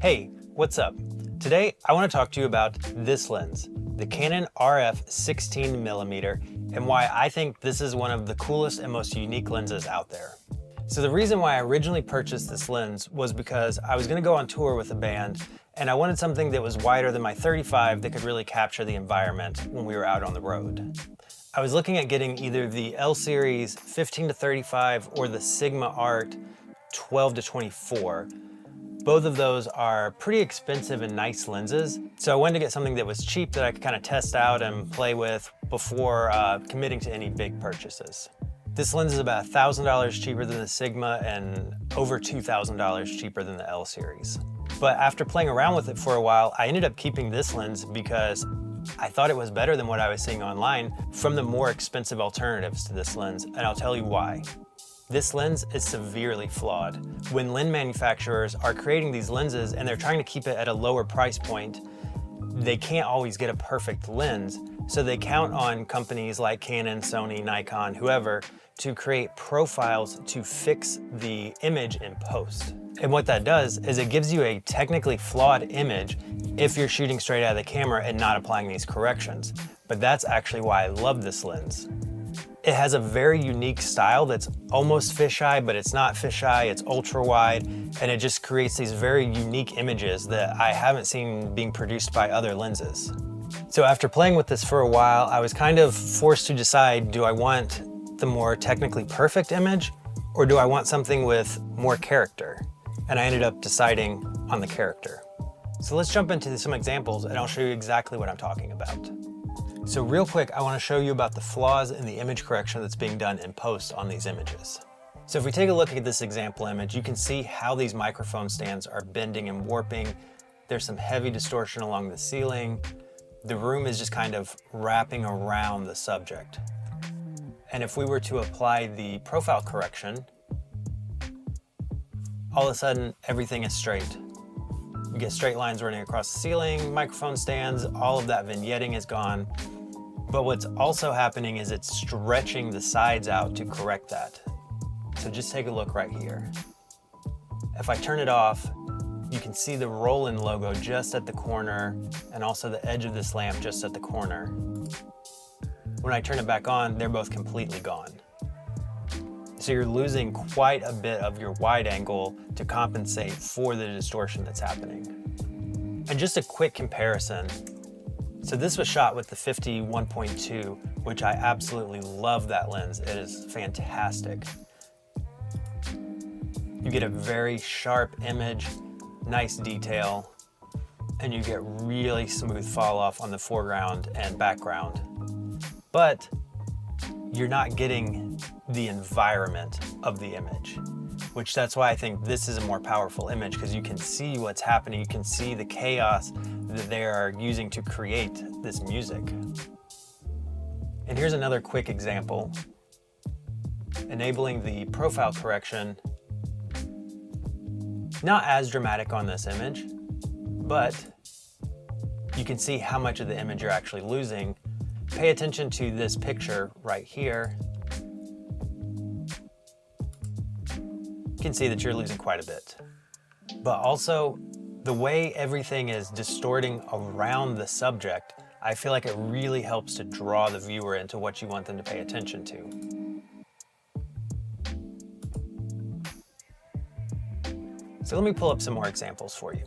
Hey, what's up? Today, I want to talk to you about this lens, the Canon RF 16mm, and why I think this is one of the coolest and most unique lenses out there. So the reason why I originally purchased this lens was because I was going to go on tour with a band, and I wanted something that was wider than my 35 that could really capture the environment when we were out on the road. I was looking at getting either the L series 15-35 or the Sigma Art 12-24. Both of those are pretty expensive and nice lenses, so I wanted to get something that was cheap that I could kind of test out and play with before committing to any big purchases. This lens is about $1,000 cheaper than the Sigma and over $2,000 cheaper than the L series. But after playing around with it for a while, I ended up keeping this lens because I thought it was better than what I was seeing online from the more expensive alternatives to this lens, and I'll tell you why. This lens is severely flawed. When lens manufacturers are creating these lenses and they're trying to keep it at a lower price point, they can't always get a perfect lens, so they count on companies like Canon, Sony, Nikon, whoever, to create profiles to fix the image in post. And what that does is it gives you a technically flawed image if you're shooting straight out of the camera and not applying these corrections. But that's actually why I love this lens. It has a very unique style that's almost fisheye, but it's not fisheye, it's ultra wide, and it just creates these very unique images that I haven't seen being produced by other lenses. So after playing with this for a while, I was kind of forced to decide, do I want the more technically perfect image, or do I want something with more character? And I ended up deciding on the character. So let's jump into some examples and I'll show you exactly what I'm talking about. So real quick, I want to show you about the flaws in the image correction that's being done in post on these images. So if we take a look at this example image, you can see how these microphone stands are bending and warping. There's some heavy distortion along the ceiling. The room is just kind of wrapping around the subject. And if we were to apply the profile correction, all of a sudden, everything is straight. You get straight lines running across the ceiling, microphone stands, all of that vignetting is gone. But what's also happening is it's stretching the sides out to correct that. So just take a look right here. If I turn it off, you can see the Roland logo just at the corner and also the edge of this lamp just at the corner. When I turn it back on, they're both completely gone. So you're losing quite a bit of your wide angle to compensate for the distortion that's happening. And just a quick comparison. So this was shot with the 50-1.2, which I absolutely love that lens. It is fantastic. You get a very sharp image, nice detail, and you get really smooth fall off on the foreground and background. But you're not getting the environment of the image, which that's why I think this is a more powerful image, because you can see what's happening. You can see the chaos that they are using to create this music. And here's another quick example. Enabling the profile correction, not as dramatic on this image, but you can see how much of the image you're actually losing. Pay attention to this picture right here. You can see that you're losing quite a bit. But also, the way everything is distorting around the subject, I feel like it really helps to draw the viewer into what you want them to pay attention to. So let me pull up some more examples for you.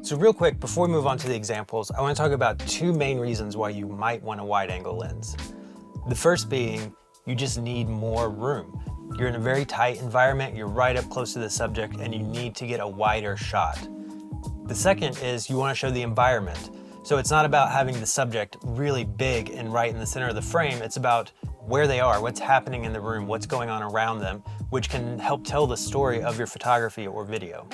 So real quick, before we move on to the examples, I want to talk about two main reasons why you might want a wide-angle lens. The first being, you just need more room. You're in a very tight environment, you're right up close to the subject, and you need to get a wider shot. The second is you want to show the environment. So it's not about having the subject really big and right in the center of the frame, it's about where they are, what's happening in the room, what's going on around them, which can help tell the story of your photography or video.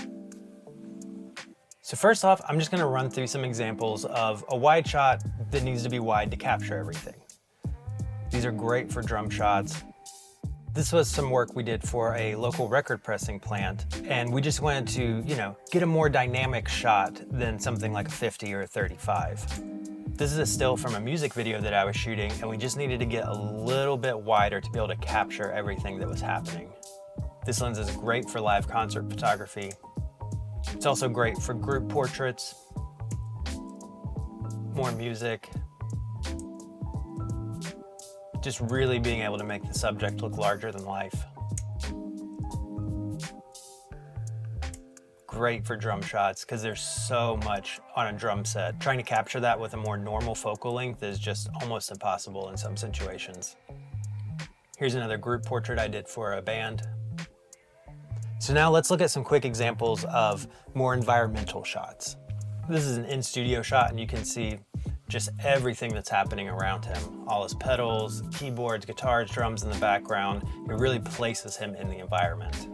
So first off, I'm just going to run through some examples of a wide shot that needs to be wide to capture everything. These are great for drum shots. This was some work we did for a local record pressing plant, and we just wanted to, get a more dynamic shot than something like a 50 or a 35. This is a still from a music video that I was shooting, and we just needed to get a little bit wider to be able to capture everything that was happening. This lens is great for live concert photography. It's also great for group portraits, more music, just really being able to make the subject look larger than life. Great for drum shots because there's so much on a drum set. Trying to capture that with a more normal focal length is just almost impossible in some situations. Here's another group portrait I did for a band. So now let's look at some quick examples of more environmental shots. This is an in-studio shot and you can see just everything that's happening around him. All his pedals, keyboards, guitars, drums in the background. It really places him in the environment.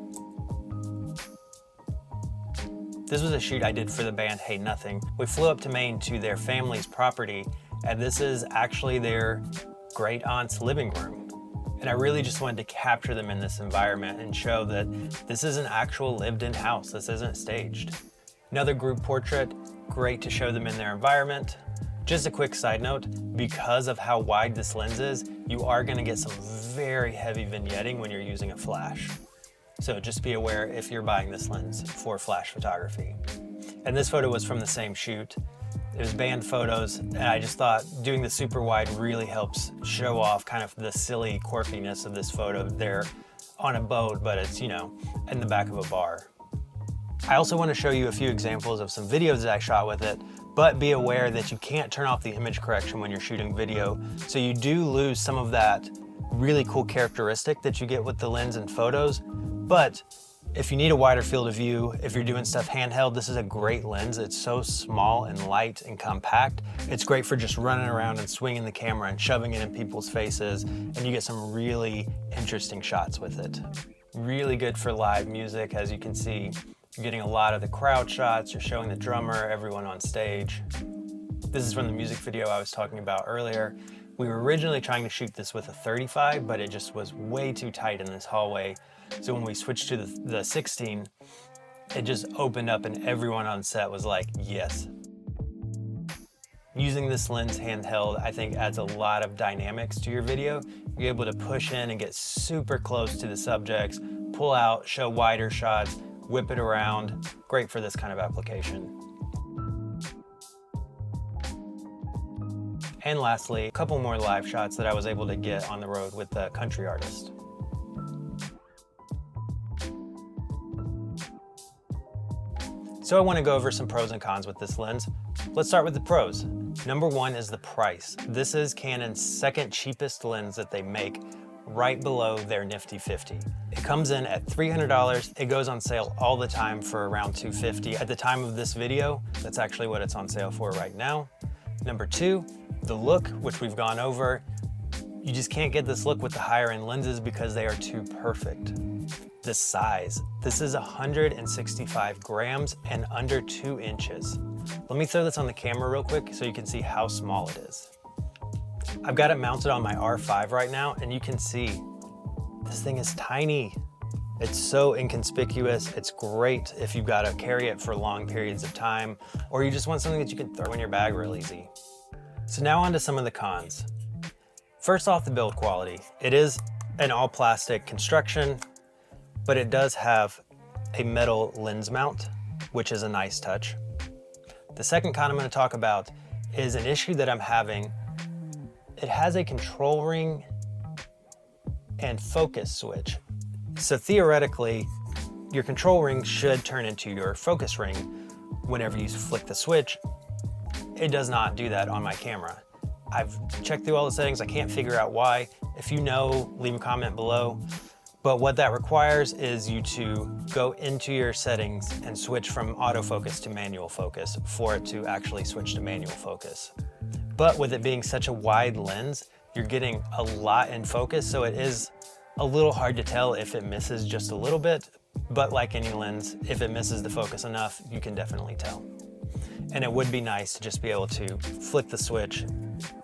This was a shoot I did for the band Hey Nothing. We flew up to Maine to their family's property, and this is actually their great aunt's living room. And I really just wanted to capture them in this environment and show that this is an actual lived-in house. This isn't staged. Another group portrait, great to show them in their environment. Just a quick side note, because of how wide this lens is, you are gonna get some very heavy vignetting when you're using a flash. So just be aware if you're buying this lens for flash photography. And this photo was from the same shoot. It was band photos, and I just thought doing the super wide really helps show off kind of the silly quirkiness of this photo. They're on a boat, but it's, you know, in the back of a bar. I also want to show you a few examples of some videos that I shot with it, but be aware that you can't turn off the image correction when you're shooting video. So you do lose some of that really cool characteristic that you get with the lens and photos. But if you need a wider field of view, if you're doing stuff handheld, this is a great lens. It's so small and light and compact. It's great for just running around and swinging the camera and shoving it in people's faces, and you get some really interesting shots with it. Really good for live music. As you can see, you're getting a lot of the crowd shots. You're showing the drummer, everyone on stage. This is from the music video I was talking about earlier. We were originally trying to shoot this with a 35, but it just was way too tight in this hallway. So when we switched to the 16, it just opened up and everyone on set was like, yes. Using this lens handheld, I think adds a lot of dynamics to your video. You're able to push in and get super close to the subjects, pull out, show wider shots, whip it around. Great for this kind of application. And lastly, a couple more live shots that I was able to get on the road with the country artist. So I want to go over some pros and cons with this lens. Let's start with the pros. Number one is the price. This is Canon's second cheapest lens that they make, right below their nifty 50. It comes in at $300. It goes on sale all the time for around $250. At the time of this video, that's actually what it's on sale for right now. Number two, the look, which we've gone over. You just can't get this look with the higher end lenses because they are too perfect. The size. This is 165 grams and under 2 inches. Let me throw this on the camera real quick so you can see how small it is. I've got it mounted on my R5 right now, and you can see this thing is tiny. It's so inconspicuous. It's great if you've got to carry it for long periods of time, or you just want something that you can throw in your bag real easy. So now on to some of the cons. First off, the build quality. It is an all plastic construction, but it does have a metal lens mount, which is a nice touch. The second con I'm going to talk about is an issue that I'm having. It has a control ring and focus switch. So theoretically, your control ring should turn into your focus ring whenever you flick the switch. It does not do that on my camera. I've checked through all the settings. I can't figure out why. If you know, leave a comment below. But what that requires is you to go into your settings and switch from autofocus to manual focus for it to actually switch to manual focus. But with it being such a wide lens, you're getting a lot in focus, so it is a little hard to tell if it misses just a little bit, but like any lens, if it misses the focus enough, you can definitely tell. And it would be nice to just be able to flick the switch,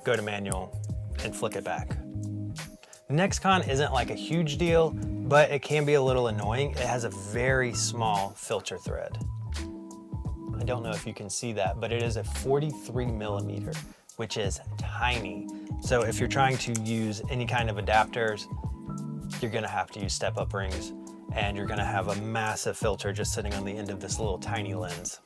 go to manual, and flick it back. Next con isn't like a huge deal, but it can be a little annoying. It has a very small filter thread. I don't know if you can see that, but it is a 43 millimeter, which is tiny. So if you're trying to use any kind of adapters, you're gonna have to use step-up rings. and you're gonna have a massive filter just sitting on the end of this little tiny lens.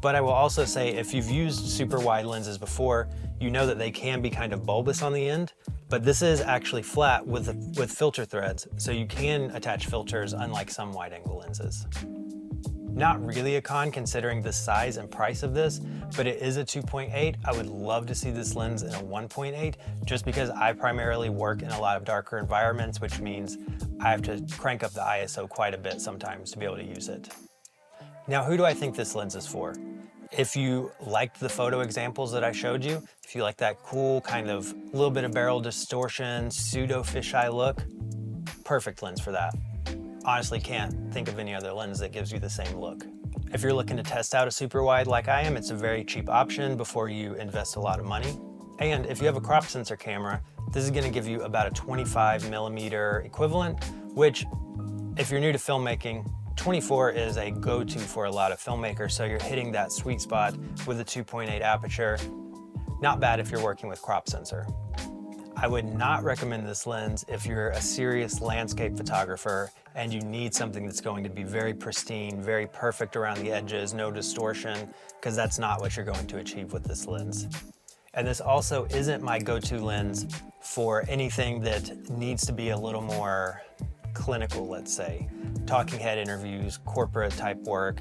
But I will also say, if you've used super wide lenses before, you know that they can be kind of bulbous on the end, but this is actually flat with filter threads, so you can attach filters unlike some wide angle lenses. Not really a con considering the size and price of this, but it is a 2.8. I would love to see this lens in a 1.8 just because I primarily work in a lot of darker environments, which means I have to crank up the ISO quite a bit sometimes to be able to use it. Now, who do I think this lens is for? If you liked the photo examples that I showed you, if you like that cool kind of little bit of barrel distortion, pseudo fisheye look, perfect lens for that. Honestly, can't think of any other lens that gives you the same look. If you're looking to test out a super wide like I am, it's a very cheap option before you invest a lot of money. And if you have a crop sensor camera, this is gonna give you about a 25mm equivalent, which if you're new to filmmaking, 24 is a go-to for a lot of filmmakers, so you're hitting that sweet spot with a 2.8 aperture. Not bad if you're working with crop sensor. I would not recommend this lens if you're a serious landscape photographer and you need something that's going to be very pristine, very perfect around the edges, no distortion, because that's not what you're going to achieve with this lens. And this also isn't my go-to lens for anything that needs to be a little more clinical, let's say. Talking head interviews, corporate type work.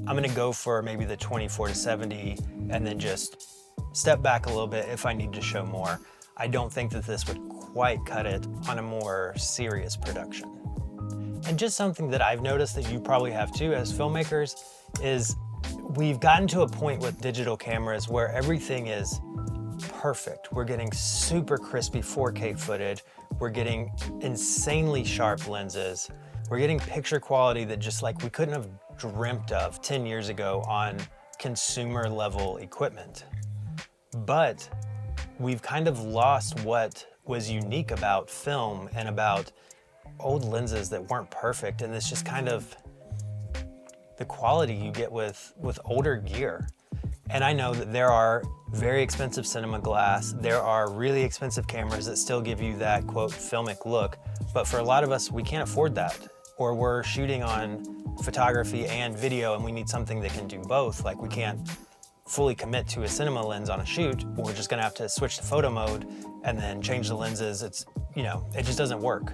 I'm gonna go for maybe the 24-70 and then just step back a little bit if I need to show more. I don't think that this would quite cut it on a more serious production. And just something that I've noticed that you probably have too as filmmakers is we've gotten to a point with digital cameras where everything is perfect. We're getting super crispy 4K footage. We're getting insanely sharp lenses. We're getting picture quality that just like we couldn't have dreamt of 10 years ago on consumer level equipment. But we've kind of lost what was unique about film and about old lenses that weren't perfect, and it's just kind of the quality you get with older gear. And I know that there are very expensive cinema glass, there are really expensive cameras that still give you that quote filmic look, but for a lot of us, we can't afford that. Or we're shooting on photography and video and we need something that can do both. Like we can't fully commit to a cinema lens on a shoot, we're just gonna have to switch to photo mode and then change the lenses. It's, you know, it just doesn't work.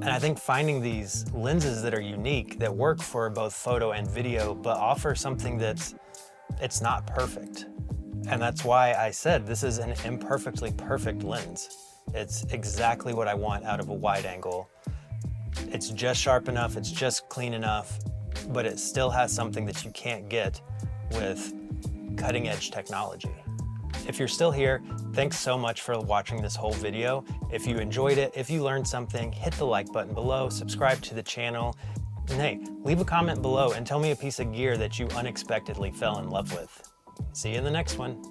And I think finding these lenses that are unique, that work for both photo and video, but offer something that's, it's not perfect. And that's why I said this is an imperfectly perfect lens. It's exactly what I want out of a wide angle. It's just sharp enough, it's just clean enough, but it still has something that you can't get with cutting edge technology. If you're still here, thanks so much for watching this whole video. If you enjoyed it, if you learned something, hit the like button below, subscribe to the channel, and hey, leave a comment below and tell me a piece of gear that you unexpectedly fell in love with. See you in the next one.